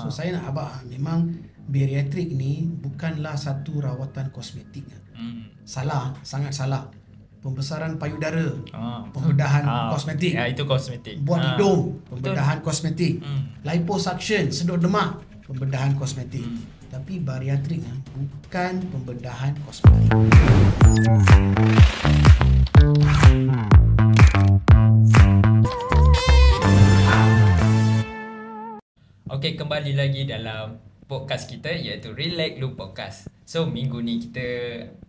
So saya nak abang, memang bariatrik ni bukanlah satu rawatan kosmetik. Salah, sangat salah. Pembesaran payudara, pembedahan kosmetik. Ya, itu kosmetik. Buat hidung, pembedahan kosmetik. Liposuction, sedut lemak, pembedahan kosmetik. Tapi bariatrik bukan pembedahan kosmetik. Okey, kembali lagi dalam podcast kita iaitu Relax Loop Podcast. So, minggu ni kita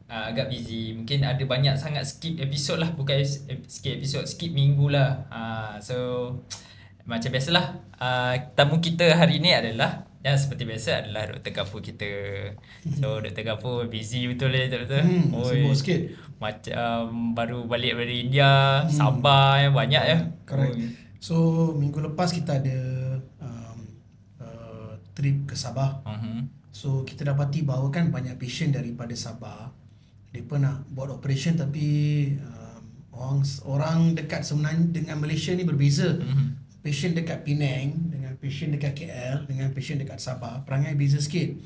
agak busy. Mungkin ada banyak sangat skip episod lah. Bukan skip episod, skip minggu lah. So, macam biasalah, tamu kita hari ni adalah, yang seperti biasa adalah Dr. Gafur kita. So, Dr. Gafur busy betul Dr. Sibuk sikit. Macam baru balik dari India, Sabah banyak ya. Correct. So, minggu lepas kita ada trip ke Sabah. So kita dapati bahawa kan banyak patient daripada Sabah, mereka nak buat operation tapi orang dekat sebenarnya dengan Malaysia ni berbeza. Patient dekat Penang dengan patient dekat KL dengan patient dekat Sabah perangai beza sikit.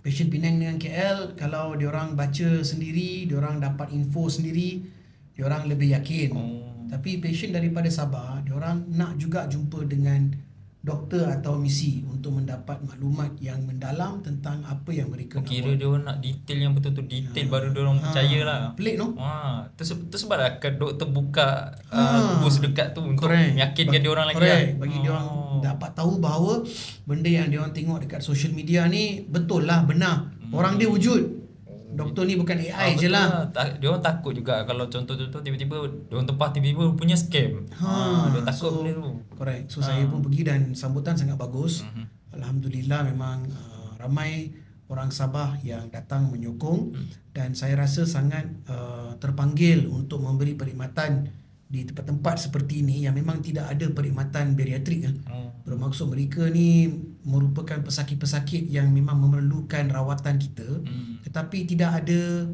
Patient Penang dengan KL, kalau diorang baca sendiri, diorang dapat info sendiri, diorang lebih yakin. Tapi patient daripada Sabah, diorang nak juga jumpa dengan doktor atau misi untuk mendapat maklumat yang mendalam tentang apa yang mereka nak kira buat. dia orang nak detail yang betul-betul detail baru dia orang percayalah. Pelik no? Tersebablah doktor buka booth dekat tu untuk meyakinkan dia orang lagi. Bagi dia orang dapat tahu bahawa benda yang dia orang tengok dekat social media ni betul lah, benar. Orang dia wujud. Doktor ni bukan AI je lah. Dia orang takut juga kalau contoh-contoh tiba-tiba dia orang tempah tiba-tiba punya scam. Dia takut benda tu. Correct. So saya pun pergi dan sambutan sangat bagus. Alhamdulillah, memang ramai orang Sabah yang datang menyokong dan saya rasa sangat terpanggil untuk memberi perkhidmatan di tempat-tempat seperti ini yang memang tidak ada perkhidmatan bariatrik. Bermaksud mereka ni merupakan pesakit-pesakit yang memang memerlukan rawatan kita, tetapi tidak ada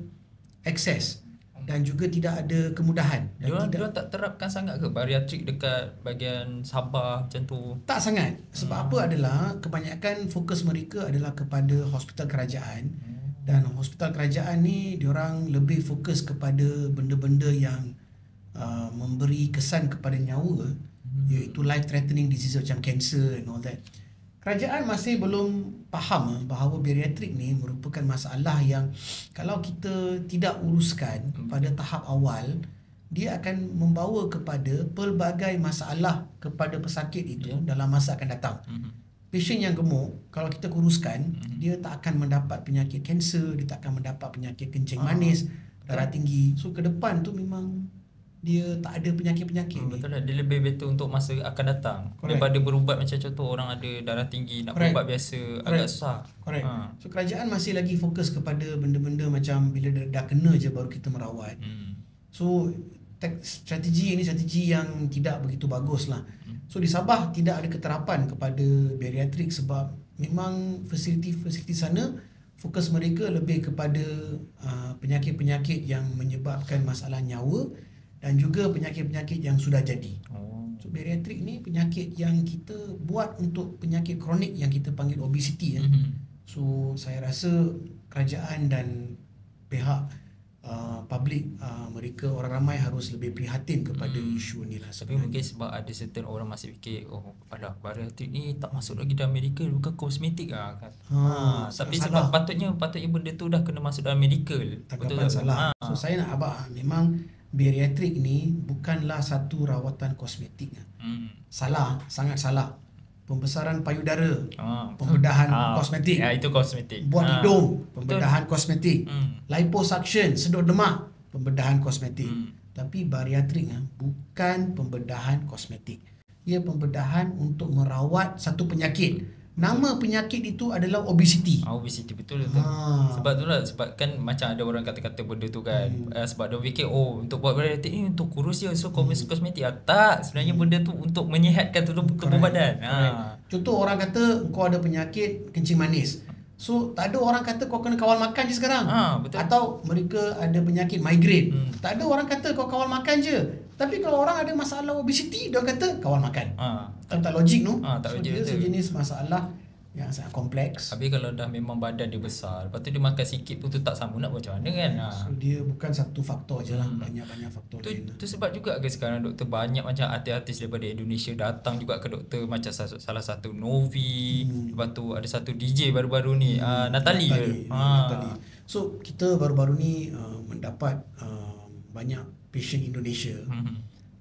akses dan juga tidak ada kemudahan. Dia tak terapkan sangat ke bariatrik dekat bahagian Sabah macam tu? Tak sangat. Sebab apa adalah kebanyakan fokus mereka adalah kepada hospital kerajaan. Dan hospital kerajaan ni diorang lebih fokus kepada benda-benda yang memberi kesan kepada nyawa, iaitu life threatening disease macam cancer and all that. Kerajaan masih belum faham bahawa bariatrik ni merupakan masalah yang kalau kita tidak uruskan pada tahap awal, dia akan membawa kepada pelbagai masalah kepada pesakit itu dalam masa akan datang. Patient yang gemuk, kalau kita kuruskan, dia tak akan mendapat penyakit kanser, dia tak akan mendapat penyakit kencing manis, darah tinggi. So ke depan tu memang dia tak ada penyakit-penyakit ni. Betul lah, dia lebih better untuk masa akan datang. Daripada berubat macam contoh orang ada darah tinggi, nak berubat biasa agak susah. So kerajaan masih lagi fokus kepada benda-benda macam bila dah kena je baru kita merawat. So strategi ini strategi yang tidak begitu bagus lah. So di Sabah tidak ada keterapan kepada bariatrik sebab memang fasiliti sana fokus mereka lebih kepada penyakit-penyakit yang menyebabkan masalah nyawa dan juga penyakit-penyakit yang sudah jadi. So bariatrik ni penyakit yang kita buat untuk penyakit kronik yang kita panggil obesity. So saya rasa kerajaan dan pihak public, mereka orang ramai harus lebih prihatin kepada isu ni lah. Tapi mungkin sebab ada certain orang masih fikir, bariatrik ni tak masuk lagi dalam medical, bukan kosmetik lah kan. Tapi sebab patutnya benda tu dah kena masuk dalam medical. Tanggapan salah. So saya nak abang, memang bariatrik ni bukanlah satu rawatan kosmetik. Salah, sangat salah. Pembesaran payudara, pembedahan kosmetik. Ya, itu kosmetik. Buat hidung, pembedahan kosmetik. Liposuction, sedut lemak, pembedahan kosmetik. Tapi bariatrik bukan pembedahan kosmetik. Ia pembedahan untuk merawat satu penyakit. Nama penyakit itu adalah obesity. Obesity, betul. Sebab itulah, sebab kan macam ada orang kata-kata benda tu kan. Sebab dia fikir untuk buat bariatrik ni untuk kurus je, so kosmetik. Tak, sebenarnya benda tu untuk menyihatkan tubuh badan. Contoh orang kata kau ada penyakit kencing manis. So tak ada orang kata kau kena kawal makan je sekarang. Betul. Atau mereka ada penyakit migraine. Tak ada orang kata kau kawal makan je. Tapi kalau orang ada masalah obesity, dia kata kawal makan. Tak logik no. Tak So logik, dia sejenis masalah yang sangat kompleks. Habis kalau dah memang badan dia besar, lepas tu dia makan sikit pun tu tak sambung, nak buat macam mana kan? So dia bukan satu faktor je lah, banyak-banyak faktor Tu, lain. tu sebab juga ke sekarang doktor banyak macam artis-artis daripada Indonesia datang juga ke doktor, macam salah satu Novi, lepas tu ada satu DJ baru-baru ni, Natalie. Natalie. So kita baru-baru ni mendapat banyak patient Indonesia.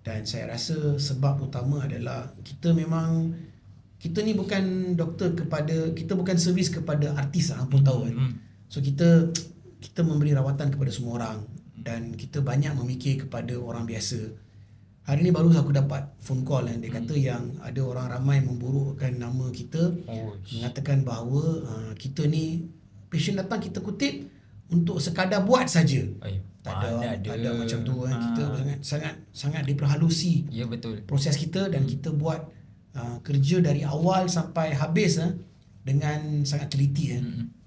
Dan saya rasa sebab utama adalah kita ni bukan doktor kita bukan servis kepada artis lah, pun tahu kan. So kita memberi rawatan kepada semua orang dan kita banyak memikir kepada orang biasa. Hari ni baru aku dapat phone call dia kata yang ada orang ramai memburukkan nama kita, mengatakan bahawa kita ni patient datang kita kutip untuk sekadar buat saja. Tak ada macam tu kan. Kita sangat diperhalusi. Ya, betul. Proses kita dan kita buat kerja dari awal sampai habis dengan sangat teliti.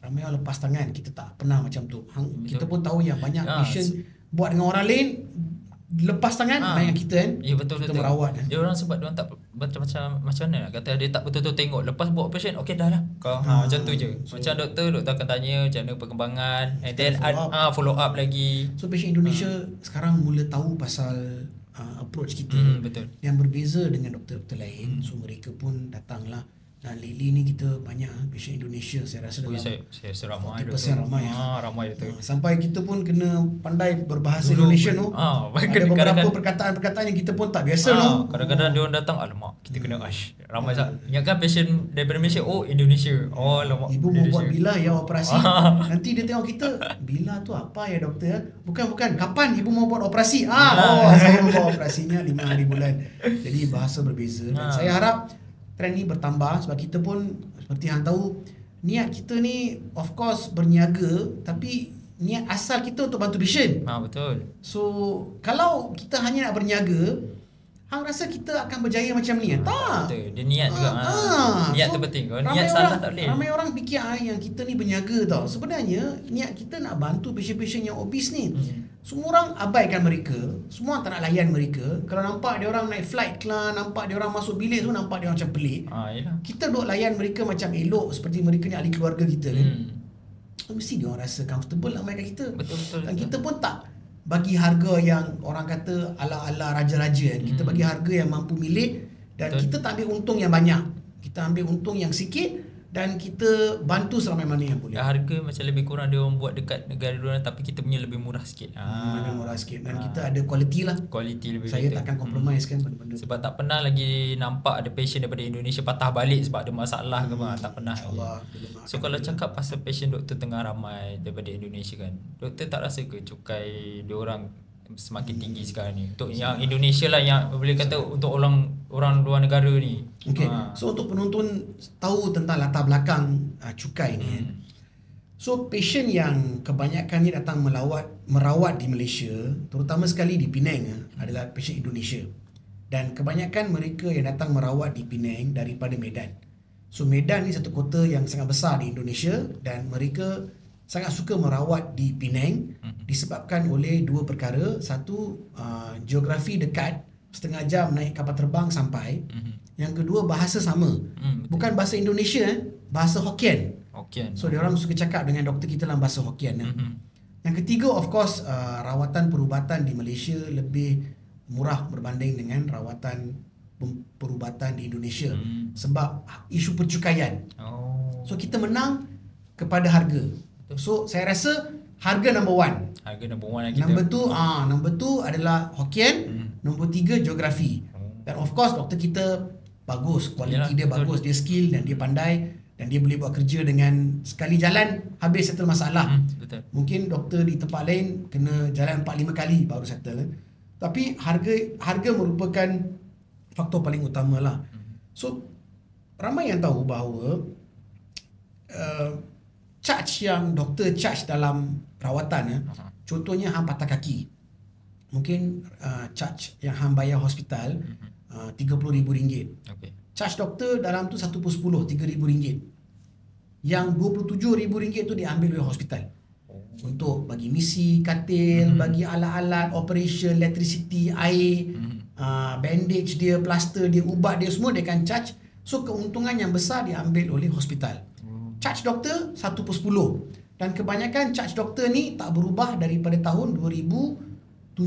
Ramai orang lepas tangan, kita tak pernah macam tu. Kita pun tahu yang banyak patient buat dengan orang lain lepas tangan dengan kita kan. Ya, betul, kita merawat. Dia orang sebab dia orang tak macam mana nak kata, dia tak betul-betul tengok lepas buat operation, okey dah lah kau macam tu je. Macam doktor akan tanya macam mana perkembangan, and then follow up lagi. So patient Indonesia sekarang mula tahu pasal approach kita betul. yang berbeza dengan doktor-doktor lain. So mereka pun datanglah. Dan lately ni kita banyak patient Indonesia, saya rasa dalam saya ramai 40% ramai. Ramai betul. Sampai kita pun kena pandai berbahasa Indonesia tu. Ada beberapa perkataan-perkataan yang kita pun tak biasa tu. Kadang-kadang dia orang datang, alamak, kita kena ramai sangat. Ingatkan patient daripada Malaysia, Indonesia. Alamak. Ibu mau buat bila ya operasi? Nanti dia tengok kita, bila tu apa ya doktor? Bukan, kapan ibu mau buat operasi? Saya mau buat operasinya 5 hari bulan. Jadi bahasa berbeza. Dan saya harap trend ni bertambah sebab kita pun seperti hang tahu, niat kita ni of course berniaga, tapi niat asal kita untuk bantu patient. Betul. So kalau kita hanya nak berniaga, hang rasa kita akan berjaya macam ni? Tak. Betul. Dia niat juga. Niat tu penting. Kalau niat salah tak boleh. Ramai orang fikir yang kita ni berniaga tau. Sebenarnya niat kita nak bantu patient-patient yang obes ni. Semua orang abaikan mereka. Semua tak nak layan mereka. Kalau nampak dia orang naik flight lah, nampak dia orang masuk bilik tu, nampak dia orang macam pelik. Kita duk layan mereka macam elok, seperti mereka ni ahli keluarga kita kan. Mesti dia orang rasa comfortable nak main kat kita. Betul. Dan kita pun tak bagi harga yang orang kata ala-ala raja-raja kan. Kita bagi harga yang mampu milik dan kita tak ambil untung yang banyak. Kita ambil untung yang sikit dan kita bantu seramai mana yang boleh. Harga macam lebih kurang dia orang buat dekat negara dia orang, tapi kita punya lebih murah sikit. Lebih murah sikit dan kita ada kualiti lah. Kualiti lebih Saya better. takkan compromise kan benda-benda. Sebab tak pernah lagi nampak ada patient daripada Indonesia patah balik sebab ada masalah ke apa. Tak pernah. InsyaAllah. So kalau cakap pasal patient doktor tengah ramai daripada Indonesia kan, doktor tak rasa ke cukai dia orang semakin tinggi sekarang ni untuk yang Indonesia lah, yang boleh kata untuk orang luar negara ni. Okay. So untuk penonton tahu tentang latar belakang cukai ni kan. So patient yang kebanyakan ni datang merawat di Malaysia, terutama sekali di Penang adalah patient Indonesia. Dan kebanyakan mereka yang datang merawat di Penang daripada Medan. So Medan ni satu kota yang sangat besar di Indonesia dan mereka sangat suka merawat di Penang disebabkan oleh dua perkara. Satu, geografi dekat, setengah jam naik kapal terbang sampai. Yang kedua, bahasa sama. Bukan bahasa Indonesia, bahasa Hokkien. So dia orang suka cakap dengan doktor kita dalam bahasa Hokkien. Yang ketiga, of course, rawatan perubatan di Malaysia lebih murah berbanding dengan rawatan perubatan di Indonesia sebab isu percukaian. So kita menang kepada harga. So saya rasa harga number one. Harga number one kita. Number two adalah Hokkien. Nombor 3 geografi. Dan of course doktor kita bagus, kualiti dia bagus, dia skill dan dia pandai dan dia boleh buat kerja dengan sekali jalan habis settle masalah. Betul. Mungkin doktor di tempat lain kena jalan 4-5 kali baru settle. Tapi harga merupakan faktor paling utama lah. So ramai yang tahu bahawa charge yang doktor charge dalam perawatan contohnya hang patah kaki, mungkin charge yang hang bayar hospital RM30,000. Charge doktor dalam tu 1/10 RM3,000. Yang RM27,000 tu diambil oleh hospital untuk bagi misi, katil, bagi alat-alat, operation, electricity, air, bandage dia, plaster dia, ubat dia, semua dia akan charge. So keuntungan yang besar diambil oleh hospital. Charge doktor 1/10. Dan kebanyakan charge doktor ni tak berubah daripada tahun 2007.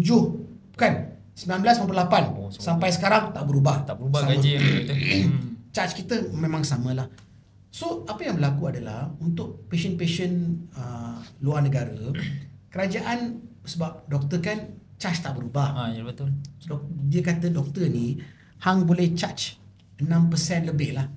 Bukan, 1998 sampai sekarang tak berubah. Tak berubah sama. gaji yang betul. Charge kita memang samalah. So apa yang berlaku adalah untuk patient-patient luar negara, kerajaan sebab doktor kan charge tak berubah. Ya betul. So, dia kata doktor ni hang boleh charge 6% lebih lah.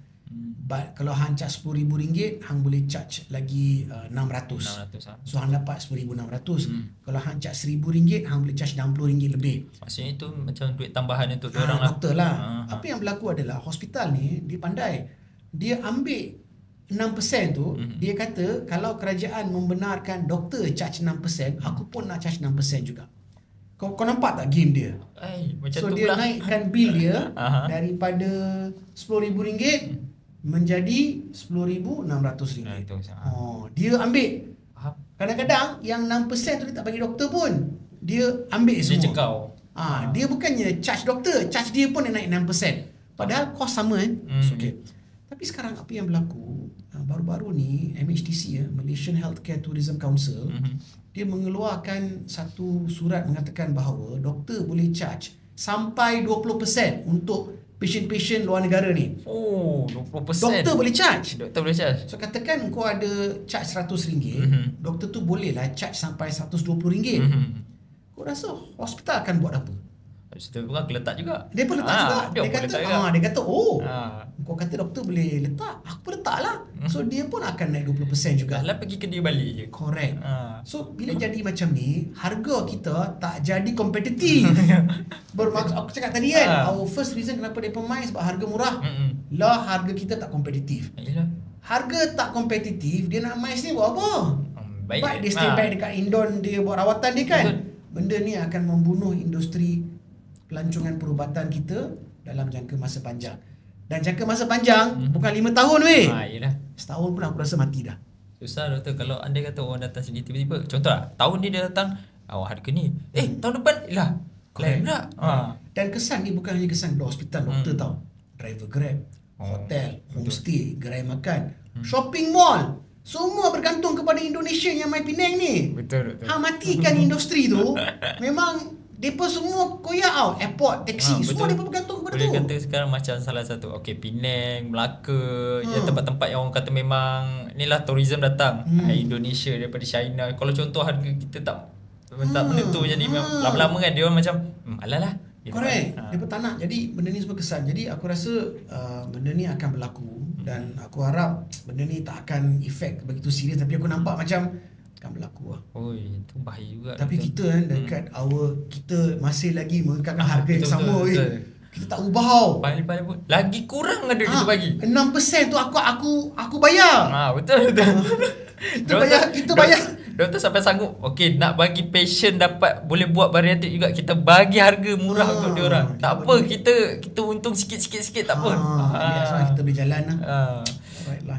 But kalau hang charge RM10,000, hang boleh charge lagi 600. 600 So hang dapat 1,600. Kalau hang charge RM1,000, hang boleh charge RM60 lebih. Maksudnya itu macam duit tambahan untuk orang lah. Doktor lah. Apa yang berlaku adalah hospital ni dia pandai. Dia ambil 6% tu, dia kata kalau kerajaan membenarkan doktor charge 6%, aku pun nak charge 6% juga. Kau nampak tak game dia? Macam So tu dia pula. naikkan bil dia daripada RM10,000 menjadi RM10,600. Dia ambil. Kadang-kadang yang 6% tu dia tak bagi doktor pun. Dia ambil semua. Dia cekau. Dia bukannya charge doktor, charge dia pun dia naik 6%. Padahal kos sama kan. Okay. Tapi sekarang apa yang berlaku, baru-baru ni MHTC, Malaysian Healthcare Tourism Council, dia mengeluarkan satu surat mengatakan bahawa doktor boleh charge sampai 20% untuk patient-patient luar negara ni. 20%. Doktor boleh charge. Doktor boleh charge. So katakan kau ada charge RM100, doktor tu boleh lah charge sampai RM120. Kau rasa hospital akan buat apa? Hospital pun aku letak juga. Dia pun letak juga. Dia kata, kau kata doktor boleh letak, aku pun letak lah. So dia pun akan naik 20% juga. Lah pergi ke dia balik je. Correct. So bila jadi macam ni, harga kita tak jadi kompetitif. Bermaksud aku cakap tadi kan, our first reason kenapa dia main sebab harga murah. Lah harga kita tak kompetitif. Harga tak kompetitif, dia nak main sini buat apa? Baik dia stay back dekat Indon, dia buat rawatan dia kan. Benda ni akan membunuh industri pelancongan perubatan kita dalam jangka masa panjang. Dan jangka masa panjang bukan 5 tahun weh. Setahun pun aku rasa mati dah. Susah doktor. Kalau anda kata orang datang sini tiba-tiba, contoh lah, tahun ni dia datang, harga ni. Tahun depan lah. Lain pula. Dan kesan ni bukan hanya kesan kepada hospital doktor tau. Driver Grab, hotel, homestay, gerai makan, shopping mall. Semua bergantung kepada Indonesia yang main Penang ni. Betul. Matikan industri tu. Memang mereka semua koyak tau. Airport, taxi, semua mereka bergantung kepada tu. Boleh kata sekarang macam salah satu, Penang, Melaka, yang tempat-tempat yang orang kata memang inilah tourism datang. Indonesia daripada China. Kalau contoh harga kita tak menentu, jadi lama-lama kan dia orang macam alah lah. Correct. Dia pun tak nak. Jadi benda ni semua kesan. Jadi aku rasa benda ni akan berlaku. Dan aku harap benda ni tak akan efek begitu serius. Tapi aku nampak macam akan berlaku lah. Itu bahaya juga. Tapi kita kan dekat kita masih lagi mengekalkan harga yang sama. Kita tak ubah tau. Paling pun lagi kurang ada kita bagi. 6% tu aku bayar. Betul. Kita bayar. Doktor sampai sanggup nak bagi patient dapat boleh buat bariatrik juga, kita bagi harga murah untuk dia orang. Tak apa, kita untung sikit-sikit tak apa. Kita boleh jalan lah.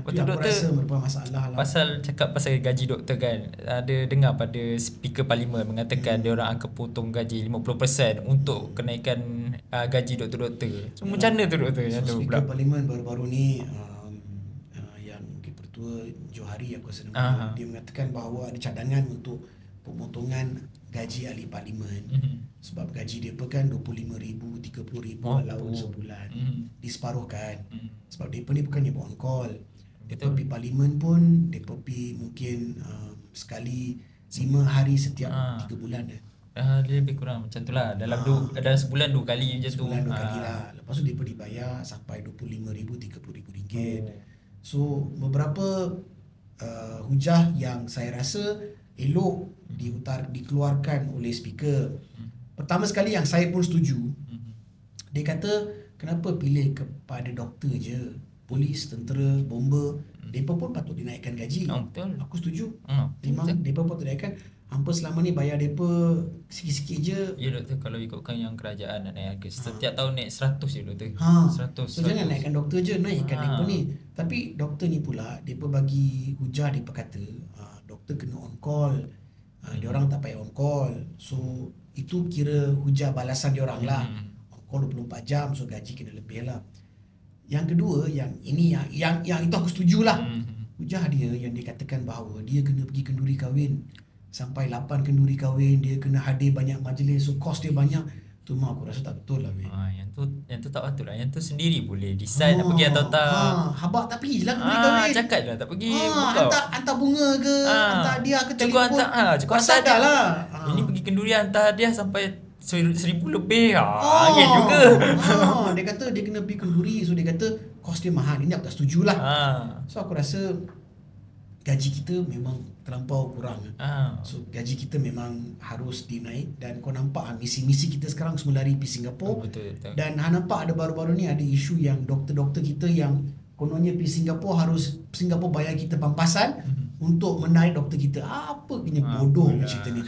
Betul doktor. Aku rasa merupakan masalah lah. Cakap pasal gaji doktor kan, ada dengar pada speaker parlimen mengatakan dia orang akan potong gaji 50% untuk kenaikan gaji doktor-doktor. So macam mana tu doktor? Speaker parlimen baru-baru ni yang Ketua Johari aku rasa dia mengatakan bahawa ada cadangan untuk pemotongan gaji ahli parlimen. Sebab gaji dia pun kan RM25,000, RM30,000 allowance sebulan. Diseparuhkan. Sebab dia pun ni bukannya on call. Dia pergi parlimen pun, dia pergi mungkin sekali 5 hari setiap 3 bulan dia. Dia lebih kurang macam tu lah. Dalam sebulan 2 kali macam tu. Sebulan 2 kali lah. Lepas tu dia pergi bayar sampai RM25,000, RM30,000. So beberapa hujah yang saya rasa elok dikeluarkan oleh speaker. Pertama sekali yang saya pun setuju, dia kata kenapa pilih kepada doktor je, polis, tentera, bomber, mereka pun patut dinaikkan gaji. Betul. Aku setuju. Memang mereka pun patut dinaikkan. Hampa selama ni bayar mereka sikit-sikit je. Ya doktor, kalau ikutkan yang kerajaan nak naik harga setiap tahun naik 100 je doktor. 100. So jangan naikkan doktor je, naikkan mereka ni. Tapi doktor ni pula mereka bagi hujah, mereka kata doktor kena on call. Dia orang tak payah on call. So itu kira hujah balasan dia orang lah. On call 24 jam, so gaji kena lebih lah. Yang kedua, yang ini yang itu aku setujulah. Hujah dia yang dia katakan bahawa dia kena pergi kenduri kahwin sampai 8 kenduri kahwin, dia kena hadir banyak majlis, so kos dia banyak. Tu mah aku rasa tak betul lah weh. Yang tu tak betul lah. Yang tu sendiri boleh decide nak pergi atau tak. Habaq tak pergi lah kenduri kahwin. Cakap je lah tak pergi. Buka. Hantar bunga ke, hantar hadiah ke, cukup telefon. Cukup hantar dah lah. Ini pergi kenduri hantar hadiah sampai 1,000 lebih. Angin juga. Dia kata dia kena pergi kenduri, so dia kata kos dia mahal. Ini aku tak setuju lah. So aku rasa gaji kita memang terlampau kurang. So gaji kita memang harus dinaik. Dan kau nampak misi-misi kita sekarang semua lari pergi Singapura. Betul. Dan nampak ada baru-baru ni ada isu yang doktor-doktor kita yang kononnya pergi Singapura, harus Singapura bayar kita pampasan untuk menaik doktor kita. Apa punya bodoh cerita ni.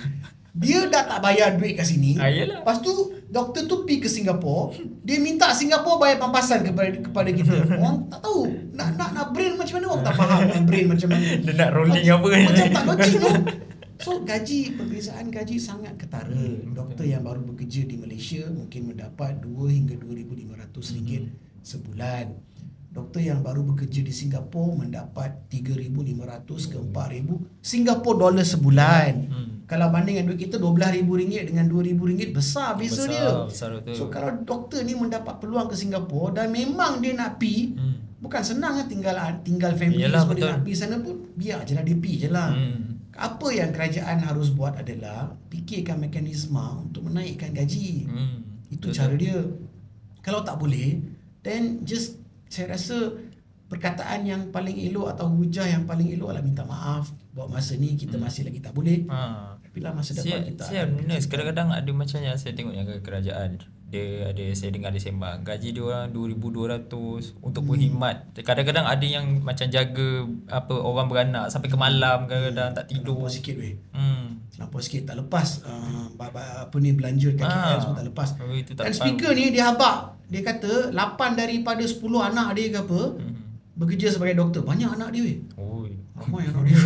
Dia dah tak bayar duit kat sini. Lepas tu doktor tu pergi ke Singapura, dia minta Singapura bayar pampasan kepada kita. Orang tak tahu nak brain macam mana, orang tak faham nak brain macam mana. Dia nak rolling apa ni. Macam tak logik tu. So perbezaan gaji sangat ketara. Doktor yang baru bekerja di Malaysia mungkin mendapat 2 hingga 2,500 ringgit sebulan. Doktor yang baru bekerja di Singapura mendapat 3,500 ke 4,000 Singapore dollar sebulan. Kalau bandingkan duit kita RM12,000 dengan RM2,000, besar beza dia. So kalau doktor ni mendapat peluang ke Singapura dan memang dia nak pi, bukan senang lah tinggal family. Semua dia nak pi sana pun, biar je lah dia pi je lah. Apa yang kerajaan harus buat adalah fikirkan mekanisme untuk menaikkan gaji. Itu cara dia. Kalau tak boleh, then just, saya rasa perkataan yang paling elok atau hujah yang paling elok adalah minta maaf. Buat masa ni kita masih lagi tak boleh. Tapi lah masa depan kita kadang-kadang ada macam yang saya tengok yang kerajaan, saya dengar dia sembang gaji dia orang 2,200 untuk berkhidmat. Kadang-kadang ada yang macam jaga orang beranak sampai ke malam, kadang-kadang tak tidur. Terlampau sikit weh. Terlampau sikit, tak lepas belanja kat KL semua tak lepas. Dan speaker ni dia habaq. Dia kata 8 daripada 10 anak dia ke apa bekerja sebagai doktor. Banyak anak dia weh. Ramai anak dia.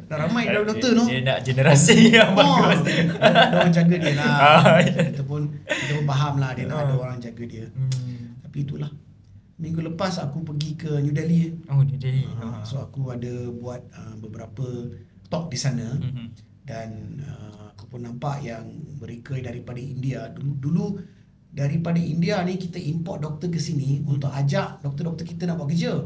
Dah ramai dah doktor no. Dia nak generasi yang bagus. Ada orang jaga dia lah. Kita pun faham lah dia nak ada orang jaga dia. Tapi itulah. Minggu lepas aku pergi ke New Delhi. New Delhi. So aku ada buat beberapa talk di sana. Dan aku pun nampak yang mereka daripada India dulu daripada India ni kita import doktor ke sini untuk ajak doktor-doktor kita nak buat kerja.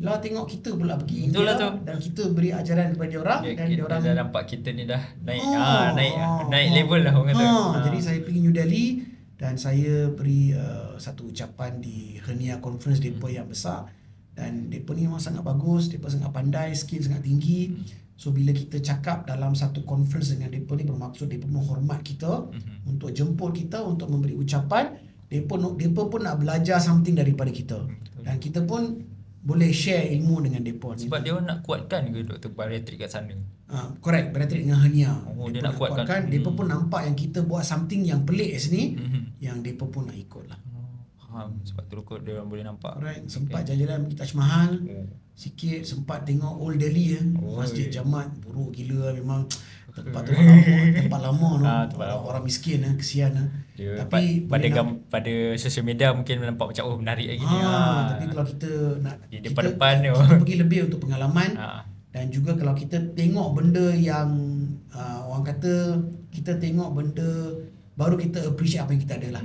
Lah tengok kita pula pergi India dan kita beri ajaran kepada dia orang dan dia orang dah nampak kita ni dah naik level lah orang kata. Jadi saya pergi New Delhi dan saya beri satu ucapan di Hernia Conference depa yang besar, dan depa ni memang sangat bagus, depa sangat pandai, skill sangat tinggi. So bila kita cakap dalam satu conference dengan depa ni, bermaksud depa menghormat kita untuk jemput kita, untuk memberi ucapan. Depa pun nak belajar something daripada kita. Dan kita pun boleh share ilmu dengan depa ni. Sebab dia nak kuatkan ke doktor bariatrik kat sana. Correct, bariatrik dengan hernia. Dia nak kuatkan. Depa pun nampak yang kita buat something yang pelik kat sini, yang depa pun nak ikut lah. Sebab tu kot dia orang boleh nampak. Right. Sempat jalan-jalan pergi Taj Mahal. Sikit sempat tengok Old Delhi Masjid Jamat buruk gila memang. Tempat lama orang miskin kesian. Tapi pada social media mungkin nampak macam menarik lagi ni. Tapi kalau kita nak di depan kita pergi lebih untuk pengalaman. Dan juga kalau kita tengok benda yang orang kata kita tengok benda baru, kita appreciate apa yang kita ada lah.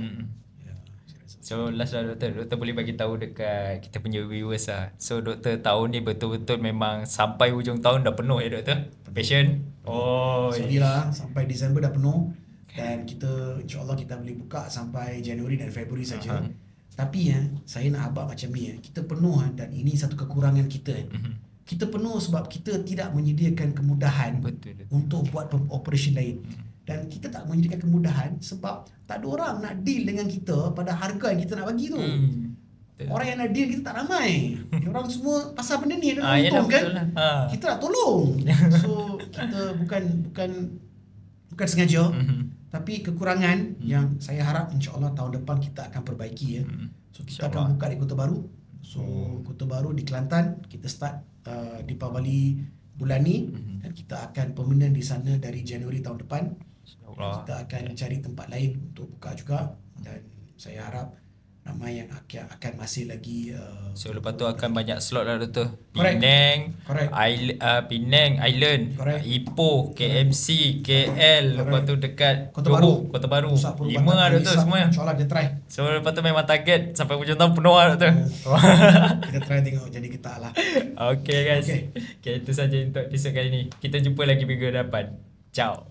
So last lah doktor boleh bagi tahu dekat kita punya viewers lah. So doktor, tahun ni betul-betul memang sampai hujung tahun dah penuh ya doktor? Patient? Sorry lah, sampai Disember dah penuh. Dan kita insyaAllah kita boleh buka sampai Januari dan Februari saja. Tapi saya nak abang macam ni kita penuh dan ini satu kekurangan kita. Kita penuh sebab kita tidak menyediakan kemudahan untuk buat operation lain. Dan kita tak menyediakan kemudahan sebab tak ada orang nak deal dengan kita pada harga yang kita nak bagi tu. Orang yang nak deal kita tak ramai. Orang semua pasal benda ni ada untung kan. Kita nak tolong. So kita bukan sengaja. Tapi kekurangan yang saya harap insya-Allah tahun depan kita akan perbaiki So kita akan buka di Kota Baru. So Kota Baru di Kelantan kita start di Pabali bulan ni dan kita akan permanent di sana dari Januari tahun depan. Kita akan cari tempat lain untuk buka juga, dan saya harap ramai yang akan masih lagi So lepas tu akan banyak slot lah Doktor. Correct. Correct. Penang Island, Correct. Ipoh, KMC, KL, lepas tu dekat Kota Baru. Kota Baru. Pusat perubatan 5 lah Doktor Isap. semuanya. InsyaAllah kita try. So lepas tu memang target sampai hujung tahun penuh lah Doktor. Kita try tengok jadi kita lah. Okay guys. Okay. Okay, itu saja untuk episod kali ni. Kita jumpa lagi minggu depan. Ciao.